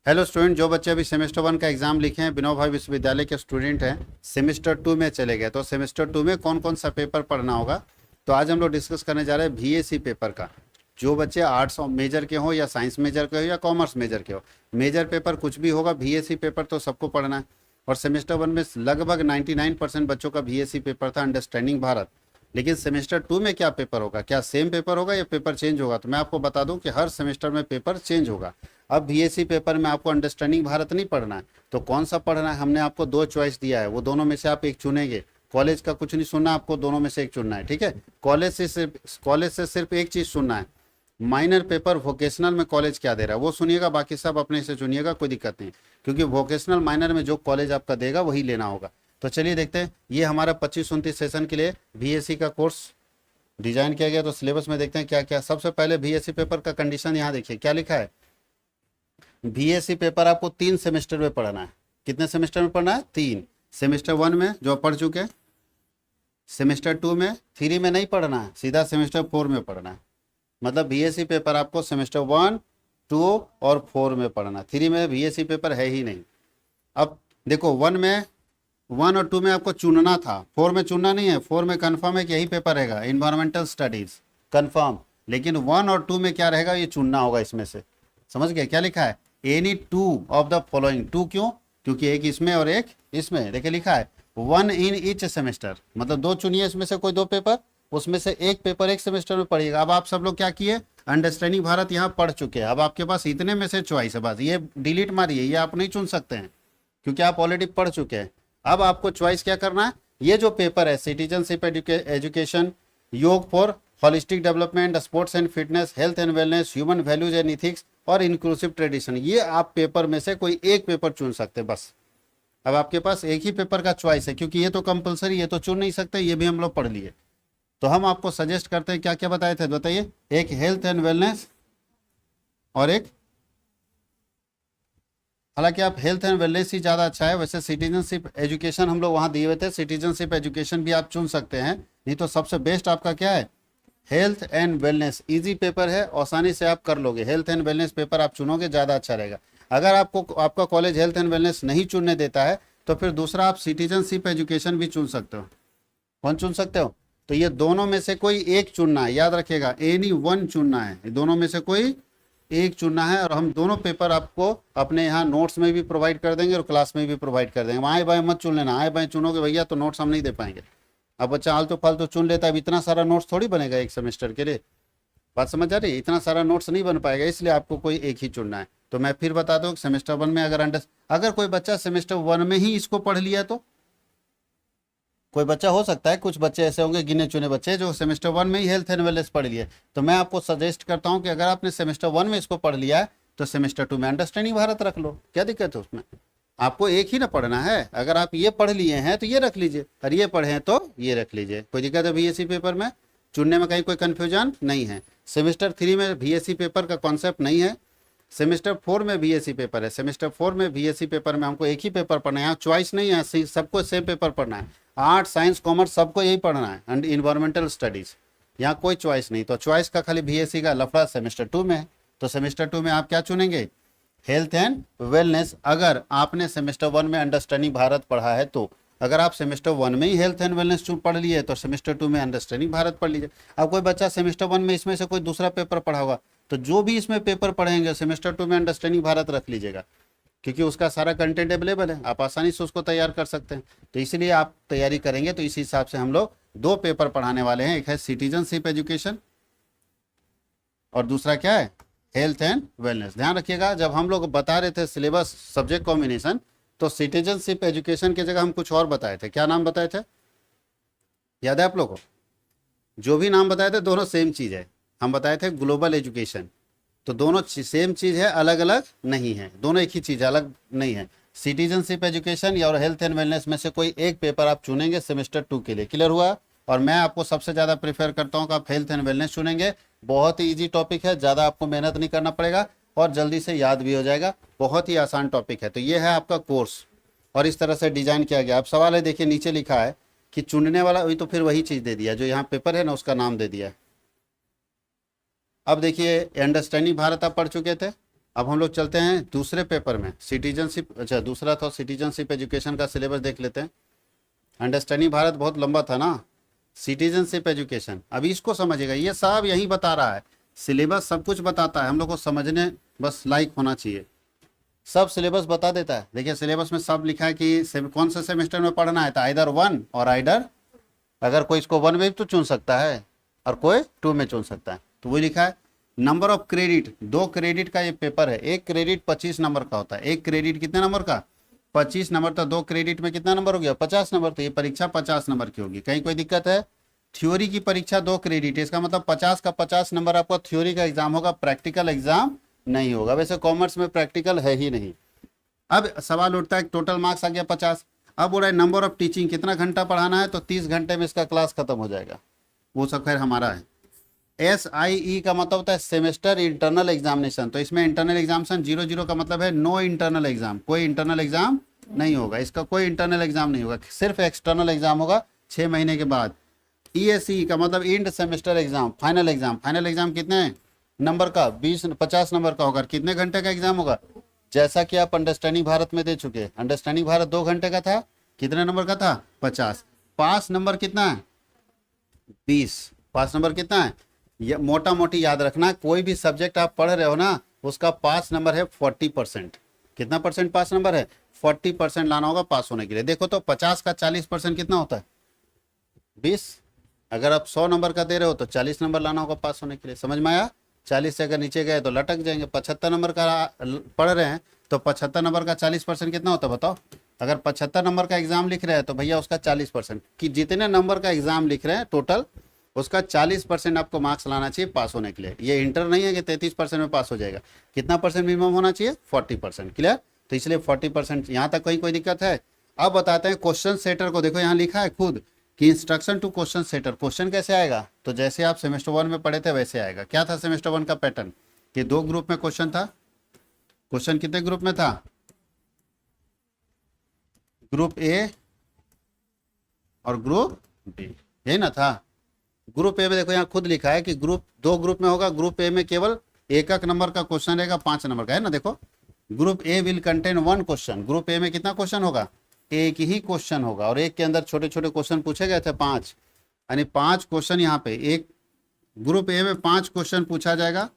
Hello student, जो बच्चे अभी सेमेस्टर 1 का एग्जाम लिखे हैं, विनोबा भावे विश्वविद्यालय के स्टूडेंट हैं, सेमेस्टर 2 में चले गए, तो सेमेस्टर 2 में कौन कौन सा पेपर पढ़ना होगा। तो आज हम लोग डिस्कस करने जा रहे हैं बीएससी पेपर का। जो बच्चे आर्ट्स मेजर के हो या साइंस मेजर के हो या कॉमर्स मेजर के हो, मेजर पेपर कुछ भी होगा, बीएससी पेपर तो सबको पढ़ना है। और सेमेस्टर 1 में लगभग 99% बच्चों का बीएससी पेपर था, अंडरस्टैंडिंग भारत। लेकिन सेमेस्टर 2 में क्या पेपर होगा, क्या सेम पेपर होगा या पेपर चेंज होगा? तो मैं आपको बता दूं कि हर सेमेस्टर में पेपर चेंज होगा। अब बीएससी पेपर में आपको अंडरस्टैंडिंग भारत नहीं पढ़ना है, तो कौन सा पढ़ना है? हमने आपको दो चॉइस दिया है, वो दोनों में से आप एक चुनेंगे। कॉलेज का कुछ नहीं सुनना, आपको दोनों में से एक चुनना है, ठीक है। कॉलेज से सिर्फ एक चीज सुनना है, माइनर पेपर वोकेशनल में कॉलेज क्या दे रहा है वो सुनिएगा, बाकी सब अपने से चुनिएगा, कोई दिक्कत नहीं। क्योंकि वोकेशनल माइनर में जो कॉलेज आपका देगा वही लेना होगा। तो चलिए देखते हैं, ये हमारा 25-29 सेशन के लिए बीएससी का कोर्स डिजाइन किया गया। तो सिलेबस में देखते हैं क्या क्या। सबसे पहले बीएससी पेपर का कंडीशन यहाँ देखिए क्या लिखा है। बीएससी पेपर आपको 3 सेमेस्टर में पढ़ना है। कितने सेमेस्टर में पढ़ना है? 3। सेमेस्टर 1 में जो पढ़ चुके, सेमेस्टर 2 में, 3 में नहीं पढ़ना है, सीधा सेमेस्टर 4 में पढ़ना है। मतलब बीएससी पेपर आपको सेमेस्टर 1, 2 और 4 में पढ़ना। 3 में बीएससी पेपर है ही नहीं। अब देखो 1 और 2 में आपको चुनना था, 4 में चुनना नहीं है। 4 में कंफर्म है कि यही पेपर रहेगा, इन्वायरमेंटल स्टडीज कंफर्म। लेकिन 1 और 2 में क्या रहेगा, ये चुनना होगा इसमें से। समझ गए क्या लिखा है? Any 2 of the following. 2 क्यों? क्योंकि एक इसमें और एक इसमें। देखिए लिखा है 1 इन ईच सेमेस्टर, मतलब 2 चुनिए, इसमें से कोई 2 पेपर, उसमें से एक पेपर एक सेमेस्टर में पढ़िएगा। अब आप सब लोग क्या किए, अंडरस्टैंडिंग भारत यहाँ पढ़ चुके हैं। अब आपके पास इतने में से चॉइस है, बस ये डिलीट मारिए, ये आप नहीं चुन सकते हैं क्योंकि आप ऑलरेडी पढ़ चुके हैं। अब आपको चॉइस क्या करना है, ये जो पेपर है सिटीजनशिप एजुकेशन, योग for holistic development, sports and fitness, health and wellness, human values and ethics और इंक्लूसिव ट्रेडिशन, ये आप पेपर में से कोई एक पेपर चुन सकते हैं बस। अब आपके पास एक ही पेपर का चॉइस है, क्योंकि ये तो कंपलसरी, ये तो चुन नहीं सकते, ये भी हम लोग पढ़ लिए। तो हम आपको सजेस्ट करते हैं, क्या क्या बताए थे बताइए। एक हेल्थ एंड वेलनेस और एक, हालांकि आप हेल्थ एंड वेलनेस ही ज़्यादा अच्छा है। वैसे सिटीजनशिप एजुकेशन हम लोग वहाँ दिए हुए थे, सिटीजनशिप एजुकेशन भी आप चुन सकते हैं। नहीं तो सबसे बेस्ट आपका क्या है, health and wellness. Easy paper है, आसानी से आप कर लोगे। हेल्थ एंड वेलनेस पेपर आप चुनोगे, ज़्यादा अच्छा रहेगा। अगर आपको आपका कॉलेज हेल्थ एंड वेलनेस नहीं चुनने देता है तो फिर दूसरा आप सिटीजनशिप एजुकेशन भी चुन सकते हो। कौन चुन सकते हो? तो ये दोनों में से कोई एक चुनना है, याद रखिएगा, एनी 1 चुनना है, दोनों में से कोई एक चुनना है। और हम दोनों पेपर आपको अपने यहाँ नोट्स में भी प्रोवाइड कर देंगे और क्लास में भी प्रोवाइड कर देंगे। आए बाएं मत चुन लेना, आए बाएं चुनोगे भैया तो नोट्स हम नहीं दे पाएंगे। अब बच्चा आलतू फालतू चुन लेता है, अब इतना सारा नोट्स थोड़ी बनेगा एक सेमेस्टर के लिए। बात समझ आ रही है? इतना सारा नोट्स नहीं बन पाएगा, इसलिए आपको कोई एक ही चुनना है। तो मैं फिर बता दूं, सेमेस्टर 1 में अगर कोई बच्चा सेमेस्टर 1 में ही इसको पढ़ लिया, तो कोई बच्चा हो सकता है, कुछ बच्चे ऐसे होंगे गिने चुने बच्चे जो सेमेस्टर 1 में ही हेल्थ एंड वेलनेस पढ़ लिए। तो मैं आपको सजेस्ट करता हूं कि अगर आपने सेमेस्टर 1 में इसको पढ़ लिया है तो सेमेस्टर 2 में अंडरस्टैंडिंग भारत रख लो, क्या दिक्कत है उसमें? आपको एक ही ना पढ़ना है। अगर आप ये पढ़ लिए हैं तो ये रख लीजिए, और ये पढ़े हैं तो ये रख लीजिए। कोई दिक्कत है बीएससी पेपर में चुनने में? कहीं कोई कंफ्यूजन नहीं है। सेमेस्टर 3 में बीएससी पेपर का कॉन्सेप्ट नहीं है। सेमेस्टर 4 में बीएससी पेपर है। सेमेस्टर 4 में बीएससी पेपर में हमको एक ही पेपर पढ़ना है, यहाँ चॉइस नहीं है, सबको सेम पेपर पढ़ना है। आर्ट साइंस कॉमर्स सबको यही पढ़ना है, एंड इन्वायरमेंटल स्टडीज, यहाँ कोई चॉइस नहीं। तो चॉइस का खाली बीएससी का लफड़ा सेमेस्टर 2 में है। तो सेमेस्टर 2 में आप क्या चुनेंगे? Health and wellness. अगर आपने सेमेस्टर 1 में अंडरस्टैंडिंग भारत पढ़ा है तो, अगर आप सेमेस्टर 1 में ही हेल्थ एंड वेलनेस पढ़ लिए तो सेमेस्टर 2 में अंडरस्टैंडिंग भारत पढ़ लीजिए। अब कोई बच्चा सेमेस्टर 1 में इसमें से कोई दूसरा पेपर पढ़ा होगा, तो जो भी इसमें पेपर पढ़ेंगे सेमेस्टर 2 में अंडरस्टैंडिंग भारत रख लीजिएगा, क्योंकि उसका सारा कंटेंट अवेलेबल है, आप आसानी से उसको तैयार कर सकते हैं। तो इसलिए आप तैयारी करेंगे तो इसी हिसाब से हम लोग 2 पेपर पढ़ाने वाले हैं। एक है सिटीजनशिप एजुकेशन और दूसरा क्या है, हेल्थ एंड वेलनेस। ध्यान रखिएगा, जब हम लोग बता रहे थे सिलेबस सब्जेक्ट कॉम्बिनेशन, तो सिटीजनशिप एजुकेशन की जगह हम कुछ और बताए थे। क्या नाम बताए थे, याद है आप लोगों को? जो भी नाम बताए थे दोनों सेम चीज़ है। हम बताए थे ग्लोबल एजुकेशन, तो दोनों सेम चीज़ है, अलग अलग नहीं है, दोनों एक ही चीज़ है, अलग नहीं है। सिटीजनशिप एजुकेशन या और हेल्थ एंड वेलनेस में से कोई एक पेपर आप चुनेंगे सेमेस्टर 2 के लिए। क्लियर हुआ? और मैं आपको सबसे ज़्यादा प्रेफर करता हूँ कि आप हेल्थ एंड वेलनेस चुनेंगे। बहुत ही ईजी टॉपिक है, ज़्यादा आपको मेहनत नहीं करना पड़ेगा और जल्दी से याद भी हो जाएगा। बहुत ही आसान टॉपिक है। तो ये है आपका कोर्स और इस तरह से डिजाइन किया गया। अब सवाल है, देखिए नीचे लिखा है कि चुनने वाला, वही तो फिर वही चीज़ दे दिया जो यहाँ पेपर है ना, उसका नाम दे दिया है। अब देखिए अंडरस्टैंडिंग भारत आप पढ़ चुके थे, अब हम लोग चलते हैं दूसरे पेपर में, सिटीजनशिप। अच्छा, दूसरा था सिटीजनशिप एजुकेशन का सिलेबस देख लेते हैं। अंडरस्टैंडिंग भारत बहुत लंबा था ना, सिटीजनशिप एजुकेशन। अभी इसको समझिएगा, ये सब यही बता रहा है, सिलेबस सब कुछ बताता है, हम लोग को समझने बस लाइक होना चाहिए। सब सिलेबस बता देता है। देखिए सिलेबस में सब लिखा है कि कौन से सेमेस्टर में पढ़ना है, तो आइदर 1 और आइदर, अगर कोई इसको 1 में भी तो चुन सकता है और कोई 2 में चुन सकता है, तो वो लिखा है। नंबर ऑफ क्रेडिट, 2 क्रेडिट का ये पेपर है। एक क्रेडिट 25 नंबर का होता है। एक क्रेडिट कितने नंबर का, 25 नंबर। तो 2 क्रेडिट में कितना नंबर हो गया, 50 नंबर। तो ये परीक्षा 50 नंबर की होगी। कहीं कोई दिक्कत है? थ्योरी की परीक्षा 2 क्रेडिट, इसका मतलब 50 का 50 नंबर आपका थ्योरी का एग्जाम होगा, प्रैक्टिकल एग्जाम नहीं होगा। वैसे कॉमर्स में प्रैक्टिकल है ही नहीं। अब सवाल उठता है, टोटल मार्क्स आ गया 50। अब बोला नंबर ऑफ टीचिंग, कितना घंटा पढ़ाना है, तो 30 घंटे में इसका क्लास खत्म हो जाएगा। वो सब खैर हमारा है। SIE का मतलब होता है सेमेस्टर इंटरनल एग्जामिनेशन। तो इसमें इंटरनल एग्जामिनेशन 00 का मतलब है नो इंटरनल एग्जाम, कोई इंटरनल एग्जाम नहीं होगा। इसका कोई इंटरनल एग्जाम नहीं होगा, सिर्फ एक्सटर्नल एग्जाम होगा 6 महीने के बाद। ESE का मतलब end semester exam, final exam. Final exam कितने नंबर का, 50 नंबर का होगा। कितने घंटे का एग्जाम होगा, जैसा कि आप अंडरस्टैंडिंग भारत में दे चुके हैं। अंडरस्टैंडिंग भारत 2 घंटे का था, कितने नंबर का था, 50। पास नंबर कितना है, 20। पास नंबर कितना है, ये मोटा मोटी याद रखना, कोई भी सब्जेक्ट आप पढ़ रहे हो ना, उसका पास नंबर है 40%। कितना परसेंट पास नंबर है, 40% लाना होगा पास होने के लिए। देखो तो 50 का 40% कितना होता है, 20। अगर आप 100 नंबर का दे रहे हो तो 40 नंबर लाना होगा पास होने के लिए। समझ में आया? 40 से अगर नीचे गए तो लटक जाएंगे। 75 नंबर का पढ़ रहे हैं तो 75 नंबर का 40% कितना होता है बताओ? अगर 75 नंबर का एग्जाम लिख रहे हैं तो भैया उसका 40%, कि जितने नंबर का एग्जाम लिख रहे हैं टोटल, उसका 40% आपको मार्क्स लाना चाहिए पास होने के लिए। ये इंटर नहीं है कि 33% में पास हो जाएगा। कितना परसेंट मिनिमम होना चाहिए, 40%। क्लियर? तो इसलिए 40%। यहाँ तक कोई दिक्कत है? अब बताते हैं क्वेश्चन सेटर को। देखो यहाँ लिखा है खुद कि instruction to question setter. Question कैसे आएगा, तो जैसे आप सेमेस्टर 1 में पढ़े थे वैसे आएगा। क्या था सेमेस्टर 1 का पैटर्न, कि 2 ग्रुप में क्वेश्चन था। क्वेश्चन कितने ग्रुप में था, ग्रुप ए और ग्रुप बी, यही ना था। ग्रुप ए में देखो यहाँ खुद लिखा है कि ग्रुप 2 ग्रुप में होगा। ग्रुप ए में केवल एक नंबर का क्वेश्चन रहेगा, 5 नंबर का, है ना। देखो group A will contain 1 question. Group A में कितना क्वेश्चन होगा, एक ही क्वेश्चन होगा, और एक के अंदर छोटे छोटे क्वेश्चन पूछे गए थे 5, यानी 5 क्वेश्चन यहाँ पे। एक ग्रुप ए में 5 क्वेश्चन पूछा जाएगा,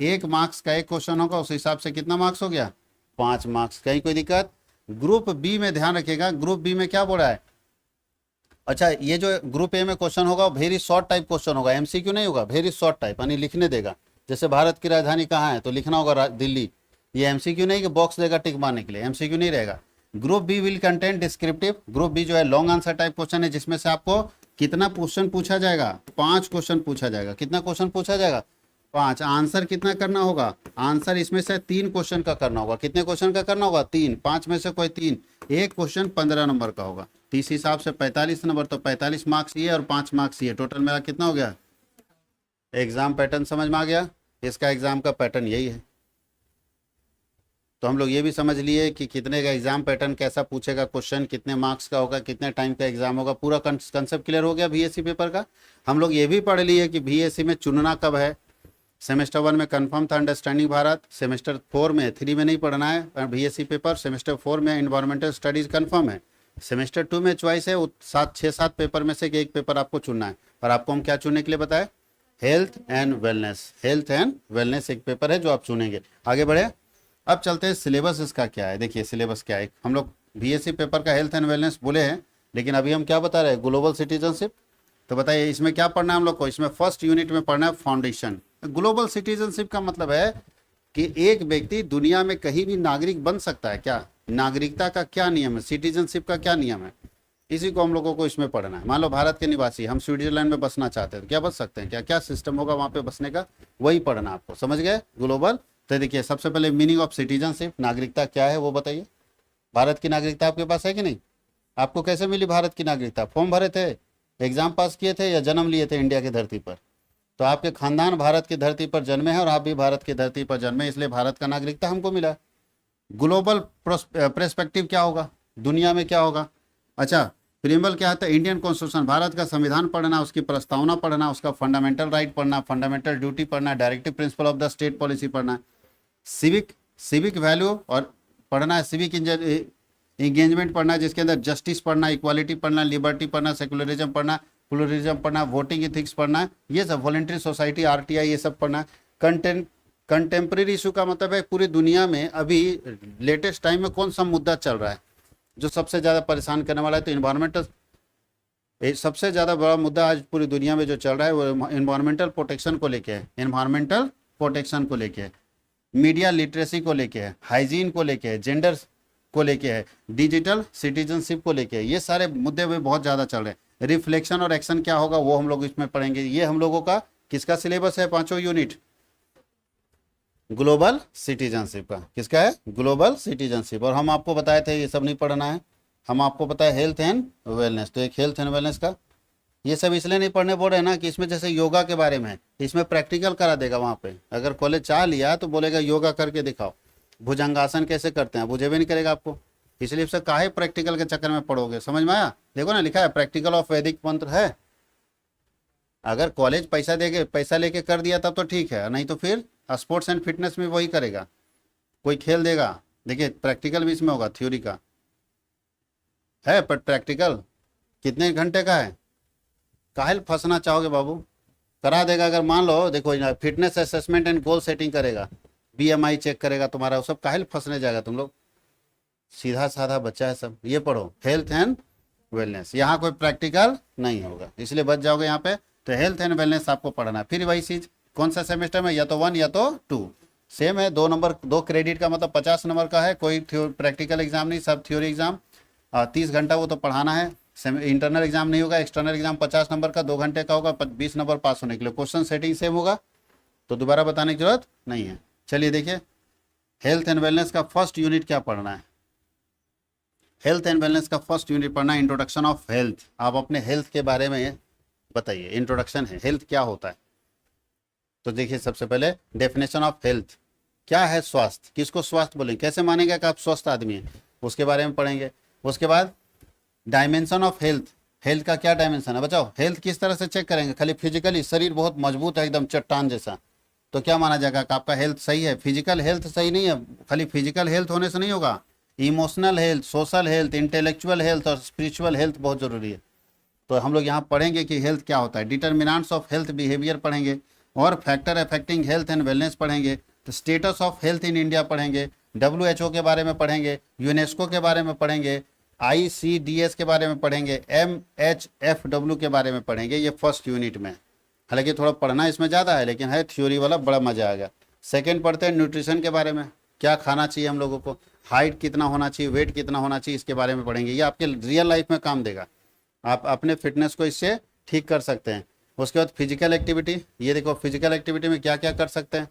1 मार्क्स का 1 क्वेश्चन होगा, उस हिसाब से कितना मार्क्स हो गया, 5 मार्क्स। कहीं कोई दिक्कत? ग्रुप बी में ध्यान रखिएगा, ग्रुप बी में क्या बोल रहा है। अच्छा, ये जो ग्रुप ए में क्वेश्चन होगा वेरी शॉर्ट टाइप क्वेश्चन होगा, MCQ नहीं होगा, वेरी शॉर्ट टाइप, यानी लिखने देगा। जैसे भारत की राजधानी कहाँ है, तो लिखना होगा दिल्ली। ये MCQ नहीं कि बॉक्स देगा टिक मारने के लिए, MCQ नहीं रहेगा। Group B will contain descriptive. Group B जो है लॉन्ग आंसर टाइप क्वेश्चन है, जिसमें से आपको कितना क्वेश्चन पूछा जाएगा, 5 क्वेश्चन पूछा जाएगा। कितना क्वेश्चन पूछा जाएगा, 5। आंसर कितना करना होगा, आंसर इसमें से 3 क्वेश्चन का करना होगा। कितने क्वेश्चन का करना होगा, 3। 5 में से कोई 3, एक क्वेश्चन 15 नंबर का होगा, तो इस हिसाब से 45 नंबर, तो 45 मार्क्स ये और 5 मार्क्स ये, टोटल मेरा कितना हो गया। एग्जाम पैटर्न समझ में आ गया? इसका एग्जाम का पैटर्न यही है। तो हम लोग ये भी समझ लिए कि कितने का एग्जाम पैटर्न, कैसा पूछेगा क्वेश्चन, कितने मार्क्स का होगा, कितने टाइम का एग्जाम होगा, पूरा कंसेप्ट क्लियर हो गया VSC पेपर का। हम लोग ये भी पढ़ लिए कि VSC में चुनना कब है। सेमेस्टर 1 में कंफर्म था अंडरस्टैंडिंग भारत, सेमेस्टर 4 में 3 में नहीं पढ़ना है VSC पेपर, सेमेस्टर 4 में इन्वायरमेंटल स्टडीज कंफर्म है, सेमेस्टर 2 में चॉइस है 6-7 पेपर में से एक पेपर आपको चुनना है। और आपको हम क्या चुनने के लिए बताए, health and wellness. Health and wellness एक पेपर है जो आप चुनेंगे। आगे बढ़े, अब चलते हैं सिलेबस इसका क्या है। देखिए सिलेबस क्या है, हम लोग VSC पेपर का हेल्थ एंड वेलनेस बोले हैं, लेकिन अभी हम क्या बता रहे हैं, ग्लोबल सिटीजनशिप। तो बताइए इसमें क्या पढ़ना है हम लोग को। इसमें फर्स्ट यूनिट में पढ़ना है फाउंडेशन। ग्लोबल सिटीजनशिप का मतलब है कि एक व्यक्ति दुनिया में कहीं भी नागरिक बन सकता है क्या, नागरिकता का क्या नियम है, सिटीजनशिप का क्या नियम है, इसी को हम लोगों को इसमें पढ़ना है। मान लो भारत के निवासी, हम स्विट्जरलैंड में बसना चाहते हैं तो क्या बस सकते हैं, क्या क्या सिस्टम होगा वहाँ पे बसने का, वही पढ़ना आपको। समझ गए ग्लोबल? तो देखिए सबसे पहले मीनिंग ऑफ सिटीजनशिप, नागरिकता क्या है वो बताइए। भारत की नागरिकता आपके पास है कि नहीं? आपको कैसे मिली भारत की नागरिकता? फॉर्म भरे थे, एग्जाम पास किए थे, या जन्म लिए थे इंडिया की धरती पर? तो आपके खानदान भारत की धरती पर जन्मे हैं और आप भी भारत की धरती पर जन्मे, इसलिए भारत का नागरिकता हमको मिला। ग्लोबल पर्सपेक्टिव क्या होगा, दुनिया में क्या होगा। अच्छा, प्रीएम्बल क्या होता है, इंडियन कॉन्स्टिट्यूशन, भारत का संविधान पढ़ना, उसकी प्रस्तावना पढ़ना, उसका फंडामेंटल राइट पढ़ना, फंडामेंटल ड्यूटी पढ़ना, directive principle of the state policy पढ़ना, सिविक सिविक वैल्यू और पढ़ना है, सिविक इंगेजमेंट पढ़ना है, जिसके अंदर जस्टिस पढ़ना, इक्वालिटी पढ़ना, लिबर्टी पढ़ना, सेकुलरिज्म पढ़ना, प्लुरलिज्म पढ़ना, वोटिंग इथिक्स पढ़ना है, ये सब वॉलंटरी सोसाइटी, आरटीआई, ये सब पढ़ना है। कंटेम्प्रेरी इशू का मतलब है पूरी दुनिया में अभी लेटेस्ट टाइम में कौन सा मुद्दा चल रहा है जो सबसे ज़्यादा परेशान करने वाला है। तो इन्वायरमेंटल, सबसे ज़्यादा बड़ा मुद्दा आज पूरी दुनिया में जो चल रहा है वो इन्वायरमेंटल प्रोटेक्शन को लेके है, इन्वायरमेंटल प्रोटेक्शन को लेके है, मीडिया लिटरेसी को लेके है, हाइजीन को लेके है, जेंडर को लेके है, डिजिटल सिटीजनशिप को लेके है। ये सारे मुद्दे भी बहुत ज़्यादा चल रहे हैं। रिफ्लेक्शन और एक्शन क्या होगा वो हम लोग इसमें पढ़ेंगे। ये हम लोगों का किसका सिलेबस है, पांचों यूनिट ग्लोबल सिटीजनशिप का। किसका है, ग्लोबल सिटीजनशिप। और हम आपको बताए थे ये सब नहीं पढ़ना है, हम आपको बताया हेल्थ एंड वेलनेस। तो एक हेल्थ एंड वेलनेस का ये सब इसलिए नहीं पढ़ने बोल रहे हैं ना कि इसमें जैसे योगा के बारे में है, इसमें प्रैक्टिकल करा देगा वहाँ पे। अगर कॉलेज चाह लिया तो बोलेगा योगा करके दिखाओ, भुजंगासन कैसे करते हैं, बुझे भी नहीं करेगा आपको। इसलिए से काहे प्रैक्टिकल के चक्कर में पढ़ोगे, समझ में आया। देखो ना लिखा है प्रैक्टिकल ऑफ वैदिक मंत्र है। अगर कॉलेज पैसा लेके कर दिया तब तो ठीक है, नहीं तो फिर स्पोर्ट्स एंड फिटनेस में वही करेगा, कोई खेल देगा। देखिए प्रैक्टिकल भी इसमें होगा, थ्योरी का है पर प्रैक्टिकल कितने घंटे का है, काहे फंसना चाहोगे बाबू, करा देगा। अगर मान लो देखो fitness assessment and goal setting करेगा, बीएमआई चेक करेगा तुम्हारा, वो सब काहे फंसने जाएगा तुम लोग, सीधा साधा बच्चा है सब। ये पढ़ो हेल्थ एंड वेलनेस, यहाँ कोई प्रैक्टिकल नहीं होगा, इसलिए बच जाओगे यहाँ पे। तो हेल्थ एंड वेलनेस आपको पढ़ना है। फिर वही चीज कौन सा सेमेस्टर में, या तो 1 या तो 2 सेम है। 2 नंबर 2 क्रेडिट का मतलब 50 नंबर का है, कोई प्रैक्टिकल एग्जाम नहीं, सब थ्योरी एग्जाम। 30 घंटा वो तो पढ़ाना है। इंटरनल एग्जाम नहीं होगा, एक्सटर्नल एग्जाम 50 नंबर का 2 घंटे का होगा, 20 नंबर पास होने के लिए। क्वेश्चन सेटिंग सेम होगा तो दोबारा बताने की जरूरत नहीं है। चलिए देखिए हेल्थ एंड वेलनेस का फर्स्ट यूनिट क्या पढ़ना है। हेल्थ एंड वेलनेस का फर्स्ट यूनिट पढ़ना है इंट्रोडक्शन ऑफ हेल्थ। आप अपने हेल्थ के बारे में बताइए, इंट्रोडक्शन है, हेल्थ क्या होता है। तो देखिए सबसे पहले डेफिनेशन ऑफ हेल्थ, क्या है स्वास्थ्य, किसको स्वास्थ्य बोलेंगे, कैसे मानेगा कि आप स्वस्थ आदमी हैं, उसके बारे में पढ़ेंगे। उसके बाद डायमेंशन ऑफ हेल्थ, हेल्थ का क्या डायमेंशन है, बताओ हेल्थ किस तरह से चेक करेंगे। खाली फिजिकली शरीर बहुत मजबूत है एकदम चट्टान जैसा तो क्या माना जाएगा कि आपका हेल्थ सही है। फिजिकल हेल्थ सही नहीं है, खाली फिजिकल हेल्थ होने से नहीं होगा, emotional health, social health, intellectual health और स्पिरिचुअल हेल्थ बहुत जरूरी है। तो हम लोग यहाँ पढ़ेंगे कि हेल्थ क्या होता है, डिटर्मिनेंट्स ऑफ हेल्थ बिहेवियर पढ़ेंगे, और factor affecting health and wellness पढ़ेंगे। तो status of health in India पढ़ेंगे, WHO के बारे में पढ़ेंगे, यूनेस्को के बारे में पढ़ेंगे, ICDS के बारे में पढ़ेंगे, MHFW के बारे में पढ़ेंगे। ये फर्स्ट यूनिट में, हालांकि थोड़ा पढ़ना इसमें ज़्यादा है लेकिन है थ्योरी वाला, बड़ा मजा आएगा। सेकेंड पढ़ते हैं न्यूट्रिशन के बारे में, क्या खाना चाहिए हम लोगों को, हाइट कितना होना चाहिए, वेट कितना होना चाहिए, इसके बारे में पढ़ेंगे। ये आपके रियल लाइफ में काम देगा, आप अपने फिटनेस को इससे ठीक कर सकते हैं। उसके बाद फिजिकल एक्टिविटी, ये देखो फिजिकल एक्टिविटी में क्या क्या कर सकते हैं,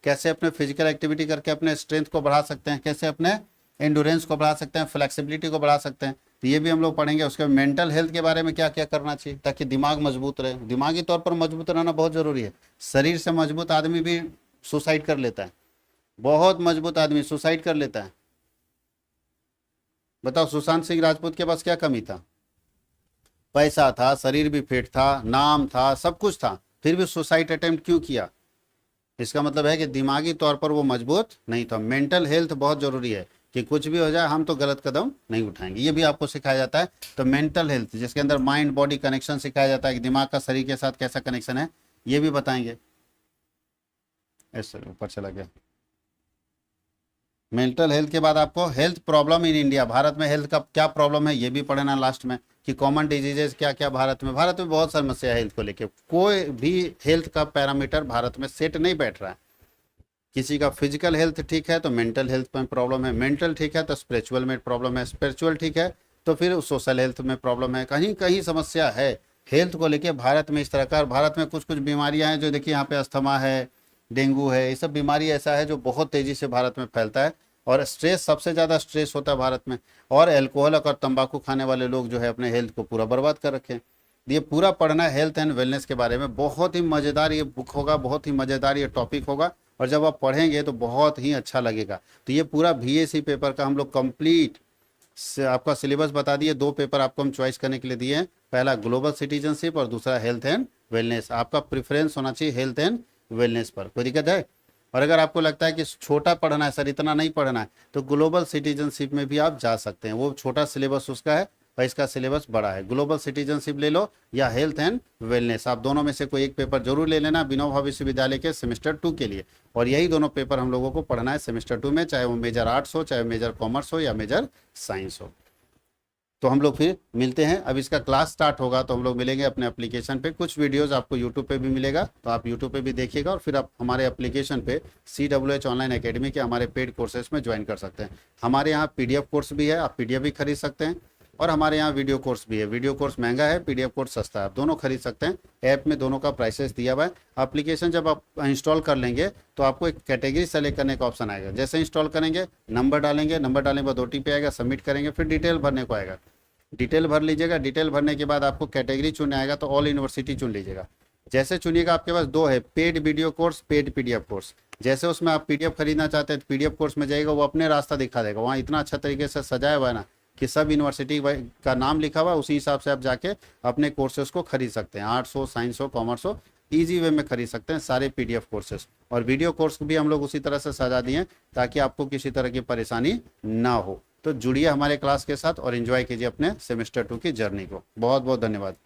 कैसे अपने फिजिकल एक्टिविटी करके अपने स्ट्रेंथ को बढ़ा सकते हैं, कैसे अपने एंडोरेंस को बढ़ा सकते हैं, फ्लेक्सिबिलिटी को बढ़ा सकते हैं। तो ये भी हम लोग पढ़ेंगे। उसके बाद मेंटल हेल्थ के बारे में क्या क्या करना चाहिए ताकि दिमाग मजबूत रहे, दिमागी तौर पर मजबूत रहना बहुत ज़रूरी है। शरीर से मजबूत आदमी भी सुसाइड कर लेता है, बहुत मजबूत आदमी सुसाइड कर लेता है। बताओ सुशांत सिंह राजपूत के पास क्या कमी था, पैसा था, शरीर भी फिट था, नाम था, सब कुछ था, फिर भी सुसाइड अटेम्प्ट क्यों किया। इसका मतलब है कि दिमागी तौर पर वो मजबूत नहीं था। मेंटल हेल्थ बहुत जरूरी है कि कुछ भी हो जाए हम तो गलत कदम नहीं उठाएंगे, ये भी आपको सिखाया जाता है। तो मेंटल हेल्थ जिसके अंदर माइंड बॉडी कनेक्शन सिखाया जाता है कि दिमाग का शरीर के साथ कैसा कनेक्शन है, ये भी बताएंगे। ऐसे ऊपर चला गया। मेंटल हेल्थ के बाद आपको health problem in India, Bharat में हेल्थ का क्या प्रॉब्लम है ये भी पढ़ना लास्ट में, कि कॉमन डिजीजेस क्या क्या भारत में बहुत समस्या है हेल्थ को लेके। कोई भी हेल्थ का पैरामीटर भारत में सेट नहीं बैठ रहा है। किसी का फिजिकल हेल्थ ठीक है तो मेंटल हेल्थ में प्रॉब्लम है, मेंटल ठीक है तो स्पिरिचुअल में प्रॉब्लम है, स्पिरिचुअल ठीक है तो फिर सोशल हेल्थ में प्रॉब्लम है। कहीं कहीं समस्या है हेल्थ को लेके भारत में इस तरह का। भारत में कुछ कुछ बीमारियां हैं जो देखिए यहाँ पे अस्थमा है, डेंगू है, ये सब बीमारी ऐसा है जो बहुत तेजी से भारत में फैलता है। और स्ट्रेस, सबसे ज़्यादा स्ट्रेस होता है भारत में। और एल्कोहल और तंबाकू खाने वाले लोग जो है अपने हेल्थ को पूरा बर्बाद कर रखे हैं। ये पूरा पढ़ना है हेल्थ एंड वेलनेस के बारे में। बहुत ही मज़ेदार ये बुक होगा, बहुत ही मज़ेदार ये टॉपिक होगा, और जब आप पढ़ेंगे तो बहुत ही अच्छा लगेगा। तो ये पूरा VAC पेपर का हम लोग कंप्लीट आपका सिलेबस बता दिए। 2 पेपर आपको हम चॉइस करने के लिए दिए हैं, पहला ग्लोबल सिटीजनशिप और दूसरा हेल्थ एंड वेलनेस। आपका प्रेफरेंस होना चाहिए हेल्थ एंड वेलनेस पर, कोई दिक्कत है। और अगर आपको लगता है कि छोटा पढ़ना है सर, इतना नहीं पढ़ना है, तो ग्लोबल सिटीजनशिप में भी आप जा सकते हैं। वो छोटा सिलेबस उसका है और इसका सिलेबस बड़ा है। ग्लोबल सिटीजनशिप ले लो या हेल्थ एंड वेलनेस, आप दोनों में से कोई एक पेपर जरूर ले लेना विनोबा विश्वविद्यालय के सेमेस्टर 2 के लिए। और यही दोनों पेपर हम लोगों को पढ़ना है सेमेस्टर 2 में, चाहे वो मेजर आर्ट्स हो, चाहे मेजर कॉमर्स हो, या मेजर साइंस हो। तो हम लोग फिर मिलते हैं। अब इसका क्लास स्टार्ट होगा तो हम लोग मिलेंगे अपने एप्लीकेशन पे। कुछ वीडियोस आपको यूट्यूब पे भी मिलेगा, तो आप यूट्यूब पे भी देखिएगा, और फिर आप हमारे एप्लीकेशन पे CWH ऑनलाइन एकेडमी के हमारे पेड कोर्सेज में ज्वाइन कर सकते हैं। हमारे यहाँ PDF कोर्स भी है, आप PDF भी खरीद सकते हैं, और हमारे यहाँ वीडियो कोर्स भी है। वीडियो कोर्स महंगा है, PDF कोर्स सस्ता है, आप दोनों खरीद सकते हैं। ऐप में दोनों का प्राइसेस दिया हुआ है। एप्लीकेशन जब आप इंस्टॉल कर लेंगे तो आपको एक कैटेगरी सेलेक्ट करने का ऑप्शन आएगा। जैसे इंस्टॉल करेंगे, नंबर डालेंगे, नंबर डालने के बाद OTP आएगा, सबमिट करेंगे, फिर डिटेल भरने को आएगा। डिटेल भर लीजिएगा। डिटेल भरने के बाद आपको कैटेगरी चुनने आएगा, तो ऑल यूनिवर्सिटी चुन लीजिएगा। जैसे चुनिएगा, आपके पास दो है, paid video course, paid PDF course. जैसे उसमें आप PDF खरीदना चाहते हैं तो PDF कोर्स में जाइएगा, वो अपने रास्ता दिखा देगा। वहाँ इतना अच्छा तरीके से सजाया हुआ है ना कि सब यूनिवर्सिटी का नाम लिखा हुआ है, उसी हिसाब से आप जाके अपने कोर्सेज को खरीद सकते हैं। आर्ट्स हो, साइंस हो, कॉमर्स हो, ईजी वे में खरीद सकते हैं सारे PDF कोर्सेज। और वीडियो कोर्स भी हम लोग उसी तरह से सजा दिए हैं ताकि आपको किसी तरह की परेशानी ना हो। तो जुड़िए हमारे क्लास के साथ और एंजॉय कीजिए अपने सेमेस्टर 2 की जर्नी को। बहुत बहुत धन्यवाद।